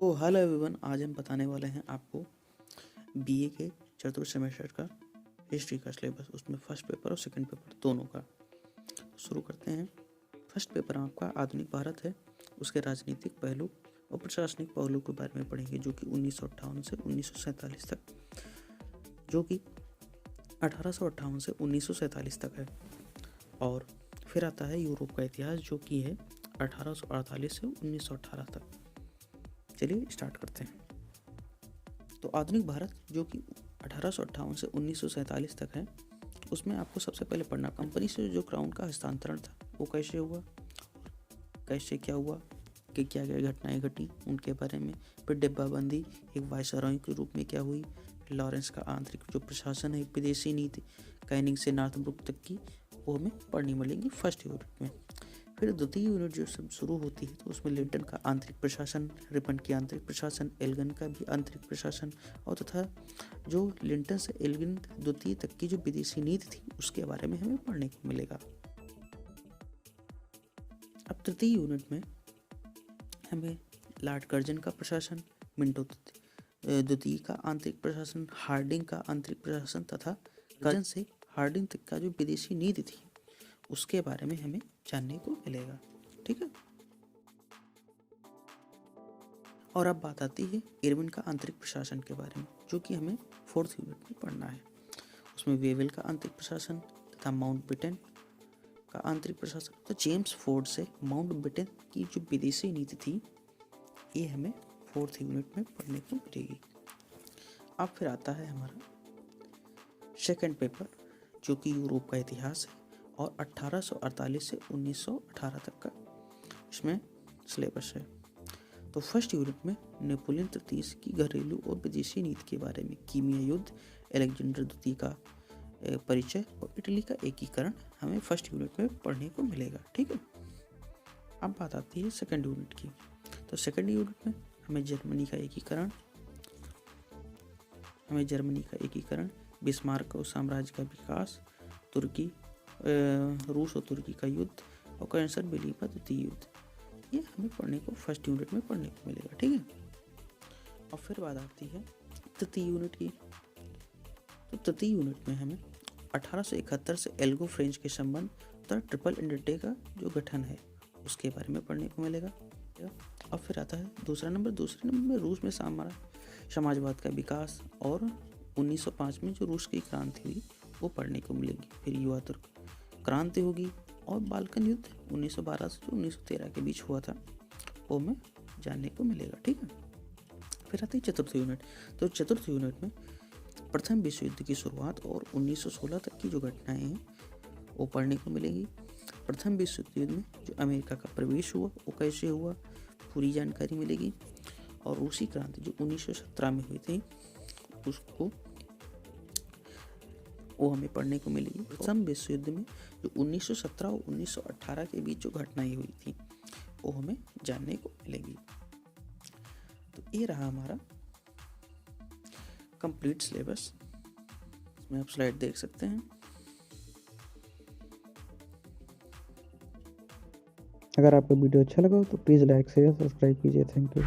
तो hello everyone, आज हम बताने वाले हैं आपको बीए के चतुर्थ सेमेस्टर का हिस्ट्री का सिलेबस, उसमें फर्स्ट पेपर और सेकंड पेपर दोनों का। शुरू करते हैं। फर्स्ट पेपर आपका आधुनिक भारत है, उसके राजनीतिक पहलू और प्रशासनिक पहलू के बारे में पढ़ेंगे, जो कि 1958 से 1947 तक, जो कि 1858 से 1947 तक है। और फिर आता है यूरोप का इतिहास, जो कि है 1848 से 1918 तक। चलिए स्टार्ट करते हैं। तो आधुनिक भारत, जो कि 1858 से 1947 तक है, उसमें आपको सबसे पहले पढ़ना कंपनी से जो क्राउन का हस्तांतरण था वो कैसे हुआ, कैसे क्या हुआ, कि क्या क्या घटनाएं घटी उनके बारे में। फिर डिब्बाबंदी एक वायसरॉय के रूप में क्या हुई, लॉरेंस का आंतरिक जो प्रशासन है, एक विदेशी नीति कैनिंग से नॉर्थब्रुक तक की, वो हमें पढ़नी मिलेंगी फर्स्ट यूनिट में। फिर द्वितीय यूनिट जो सब शुरू होती है, तो उसमें लिंटन का आंतरिक प्रशासन, रिपन की आंतरिक प्रशासन, एल्गिन का भी आंतरिक प्रशासन, और तथा जो लिंटन से एल्गिन द्वितीय तक की जो विदेशी नीति थी उसके बारे में हमें पढ़ने को मिलेगा। अब तृतीय यूनिट में हमें लॉर्ड कर्जन का प्रशासन, मिंटो द्वितीय का आंतरिक प्रशासन, हार्डिंग का आंतरिक प्रशासन तथा कर्जन से हार्डिंग तक का जो विदेशी नीति थी उसके बारे में हमें जानने को मिलेगा। ठीक है। और अब बात आती है इरविन का आंतरिक प्रशासन के बारे में, जो कि हमें फोर्थ यूनिट में पढ़ना है। उसमें वेवेल का आंतरिक प्रशासन तथा माउंटबेटन का आंतरिक प्रशासन। तो जेम्स फोर्ड से माउंटबेटन की जो विदेशी नीति थी ये हमें फोर्थ यूनिट में पढ़ने को मिलेगी। अब फिर आता है हमारा सेकेंड पेपर, जो कि यूरोप का इतिहास है और 1848 से 1918 तक का इसमें सिलेबस है। तो फर्स्ट यूनिट में नेपोलियन तृतीय की घरेलू और विदेशी नीति के बारे में, कीमिया युद्ध, अलेक्जेंडर द्वितीय का परिचय और इटली का एकीकरण हमें फर्स्ट यूनिट में पढ़ने को मिलेगा। ठीक है। अब बात आती है सेकंड यूनिट की। तो सेकंड यूनिट में हमें जर्मनी का एकीकरण, बिस्मार्क और साम्राज्य का विकास, तुर्की रूस और तुर्की का युद्ध और कैंसर बिली का द्वितीय युद्ध, ये हमें पढ़ने को फर्स्ट यूनिट में पढ़ने को मिलेगा। ठीक है। और फिर बात आती है तृतीय यूनिट की। तो तृतीय यूनिट में हमें 1871 से एल्गो फ्रेंच के संबंध तथा ट्रिपल एंडेटे का जो गठन है उसके बारे में पढ़ने को मिलेगा। और फिर आता है दूसरे नंबर में रूस में समाजवाद का विकास और 1905 में जो रूस की क्रांति हुई वो पढ़ने को मिलेगी। फिर युवा तुर्क क्रांति होगी और बाल्कन युद्ध 1912 से जो 1913 के बीच हुआ था वो हमें जानने को मिलेगा। ठीक है। फिर आती है चतुर्थ यूनिट। तो चतुर्थ यूनिट में प्रथम विश्व युद्ध की शुरुआत और 1916 तक की जो घटनाएं हैं वो पढ़ने को मिलेगी। प्रथम विश्व युद्ध में जो अमेरिका का प्रवेश हुआ वो कैसे हुआ, पूरी जानकारी मिलेगी। और रूसी क्रांति जो 1917 में हुई थी उसको वो हमें पढ़ने को मिलेगी। प्रथम विश्व युद्ध में जो 1917 और 1918 के बीच जो घटनाएं हुई थी वो हमें जानने को मिलेगी। तो ये रहा हमारा कंप्लीट सिलेबस। इसमें आप स्लाइड देख सकते हैं। अगर आपको वीडियो अच्छा लगा हो तो प्लीज़ लाइक शेयर सब्सक्राइब कीजिए। Thank you.